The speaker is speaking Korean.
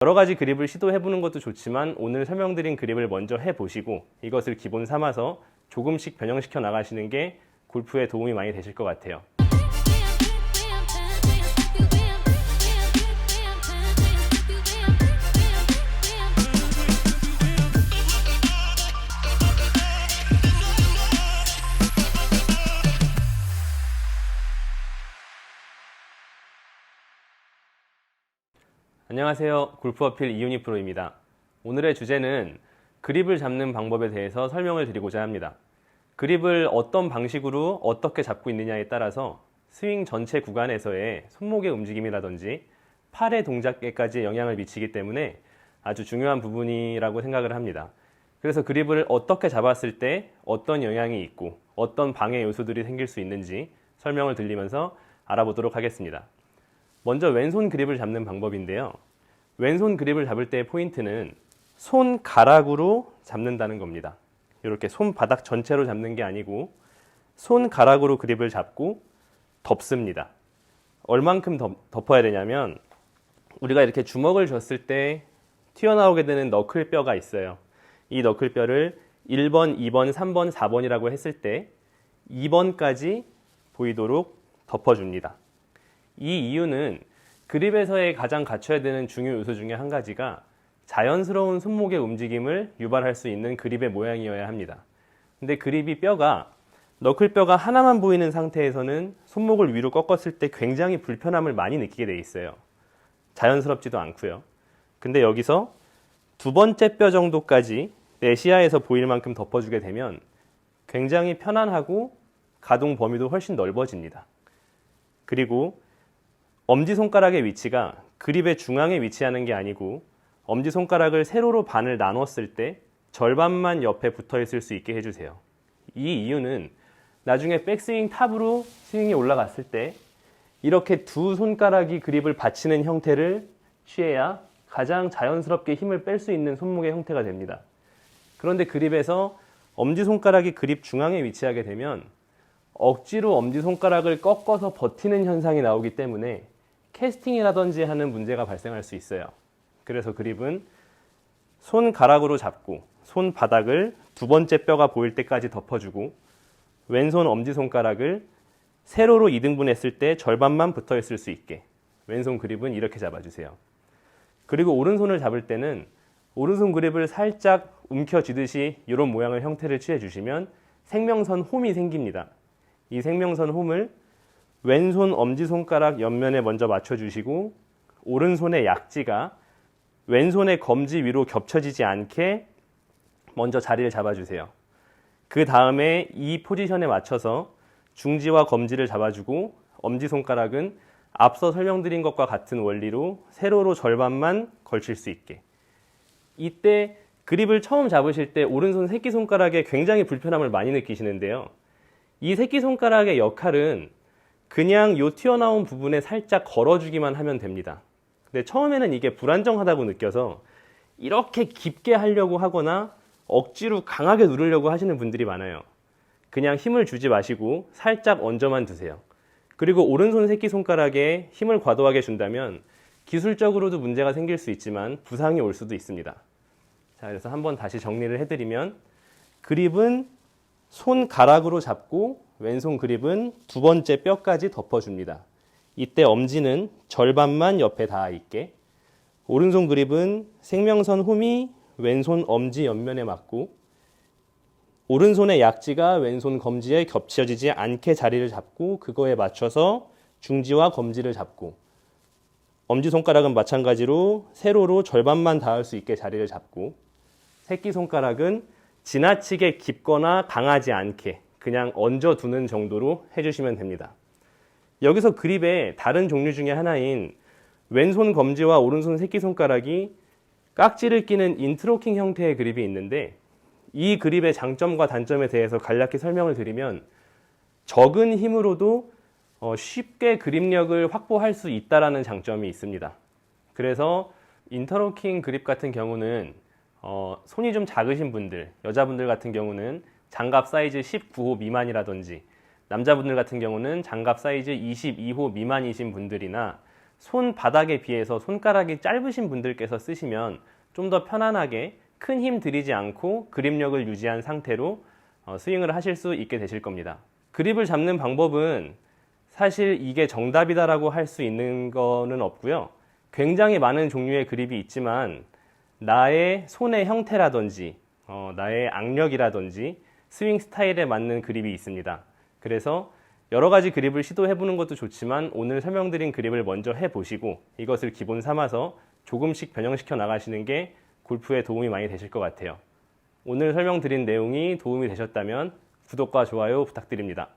여러 가지 그립을 시도해보는 것도 좋지만 오늘 설명드린 그립을 먼저 해보시고 이것을 기본 삼아서 조금씩 변형시켜 나가시는 게 골프에 도움이 많이 되실 것 같아요. 안녕하세요. 골프어필 이윤희 프로입니다. 오늘의 주제는 그립을 잡는 방법에 대해서 설명을 드리고자 합니다. 그립을 어떤 방식으로 어떻게 잡고 있느냐에 따라서 스윙 전체 구간에서의 손목의 움직임이라든지 팔의 동작에까지 영향을 미치기 때문에 아주 중요한 부분이라고 생각을 합니다. 그래서 그립을 어떻게 잡았을 때 어떤 영향이 있고 어떤 방해 요소들이 생길 수 있는지 설명을 드리면서 알아보도록 하겠습니다. 먼저 왼손 그립을 잡는 방법인데요. 왼손 그립을 잡을 때의 포인트는 손가락으로 잡는다는 겁니다. 이렇게 손바닥 전체로 잡는 게 아니고 손가락으로 그립을 잡고 덮습니다. 얼만큼 덮어야 되냐면 우리가 이렇게 주먹을 줬을 때 튀어나오게 되는 너클뼈가 있어요. 이 너클뼈를 1번, 2번, 3번, 4번이라고 했을 때 2번까지 보이도록 덮어줍니다. 이 이유는 그립에서의 가장 갖춰야 되는 중요 요소 중에 한 가지가 자연스러운 손목의 움직임을 유발할 수 있는 그립의 모양이어야 합니다. 근데 그립이 뼈가 너클뼈가 하나만 보이는 상태에서는 손목을 위로 꺾었을 때 굉장히 불편함을 많이 느끼게 돼 있어요. 자연스럽지도 않고요. 근데 여기서 두 번째 뼈 정도까지 내 시야에서 보일 만큼 덮어주게 되면 굉장히 편안하고 가동 범위도 훨씬 넓어집니다. 그리고 엄지손가락의 위치가 그립의 중앙에 위치하는 게 아니고 엄지손가락을 세로로 반을 나눴을 때 절반만 옆에 붙어 있을 수 있게 해주세요. 이 이유는 나중에 백스윙 탑으로 스윙이 올라갔을 때 이렇게 두 손가락이 그립을 받치는 형태를 취해야 가장 자연스럽게 힘을 뺄 수 있는 손목의 형태가 됩니다. 그런데 그립에서 엄지손가락이 그립 중앙에 위치하게 되면 억지로 엄지손가락을 꺾어서 버티는 현상이 나오기 때문에 캐스팅이라든지 하는 문제가 발생할 수 있어요. 그래서 그립은 손가락으로 잡고 손바닥을 두 번째 뼈가 보일 때까지 덮어주고 왼손 엄지손가락을 세로로 2등분 했을 때 절반만 붙어 있을 수 있게 왼손 그립은 이렇게 잡아주세요. 그리고 오른손을 잡을 때는 오른손 그립을 살짝 움켜쥐듯이 이런 모양의 형태를 취해주시면 생명선 홈이 생깁니다. 이 생명선 홈을 왼손 엄지손가락 옆면에 먼저 맞춰주시고 오른손의 약지가 왼손의 검지 위로 겹쳐지지 않게 먼저 자리를 잡아주세요. 그 다음에 이 포지션에 맞춰서 중지와 검지를 잡아주고 엄지손가락은 앞서 설명드린 것과 같은 원리로 세로로 절반만 걸칠 수 있게. 이때 그립을 처음 잡으실 때 오른손 새끼손가락에 굉장히 불편함을 많이 느끼시는데요. 이 새끼손가락의 역할은 그냥 요 튀어나온 부분에 살짝 걸어주기만 하면 됩니다. 근데 처음에는 이게 불안정하다고 느껴서 이렇게 깊게 하려고 하거나 억지로 강하게 누르려고 하시는 분들이 많아요. 그냥 힘을 주지 마시고 살짝 얹어만 두세요. 그리고 오른손 새끼손가락에 힘을 과도하게 준다면 기술적으로도 문제가 생길 수 있지만 부상이 올 수도 있습니다. 자, 그래서 한번 다시 정리를 해드리면 그립은 손가락으로 잡고 왼손 그립은 두 번째 뼈까지 덮어줍니다. 이때 엄지는 절반만 옆에 닿아 있게, 오른손 그립은 생명선 홈이 왼손 엄지 옆면에 맞고 오른손의 약지가 왼손 검지에 겹쳐지지 않게 자리를 잡고 그거에 맞춰서 중지와 검지를 잡고 엄지손가락은 마찬가지로 세로로 절반만 닿을 수 있게 자리를 잡고 새끼손가락은 지나치게 깊거나 강하지 않게 그냥 얹어두는 정도로 해주시면 됩니다. 여기서 그립의 다른 종류 중에 하나인 왼손 검지와 오른손 새끼손가락이 깍지를 끼는 인트로킹 형태의 그립이 있는데 이 그립의 장점과 단점에 대해서 간략히 설명을 드리면 적은 힘으로도 쉽게 그립력을 확보할 수 있다는 장점이 있습니다. 그래서 인터로킹 그립 같은 경우는 손이 좀 작으신 분들, 여자분들 같은 경우는 장갑 사이즈 19호 미만이라든지 남자분들 같은 경우는 장갑 사이즈 22호 미만이신 분들이나 손바닥에 비해서 손가락이 짧으신 분들께서 쓰시면 좀 더 편안하게 큰 힘 들이지 않고 그립력을 유지한 상태로 스윙을 하실 수 있게 되실 겁니다. 그립을 잡는 방법은 사실 이게 정답이다라고 할 수 있는 거는 없고요. 굉장히 많은 종류의 그립이 있지만 나의 손의 형태라든지 나의 악력이라든지 스윙 스타일에 맞는 그립이 있습니다. 그래서 여러 가지 그립을 시도해보는 것도 좋지만 오늘 설명드린 그립을 먼저 해보시고 이것을 기본 삼아서 조금씩 변형시켜 나가시는 게 골프에 도움이 많이 되실 것 같아요. 오늘 설명드린 내용이 도움이 되셨다면 구독과 좋아요 부탁드립니다.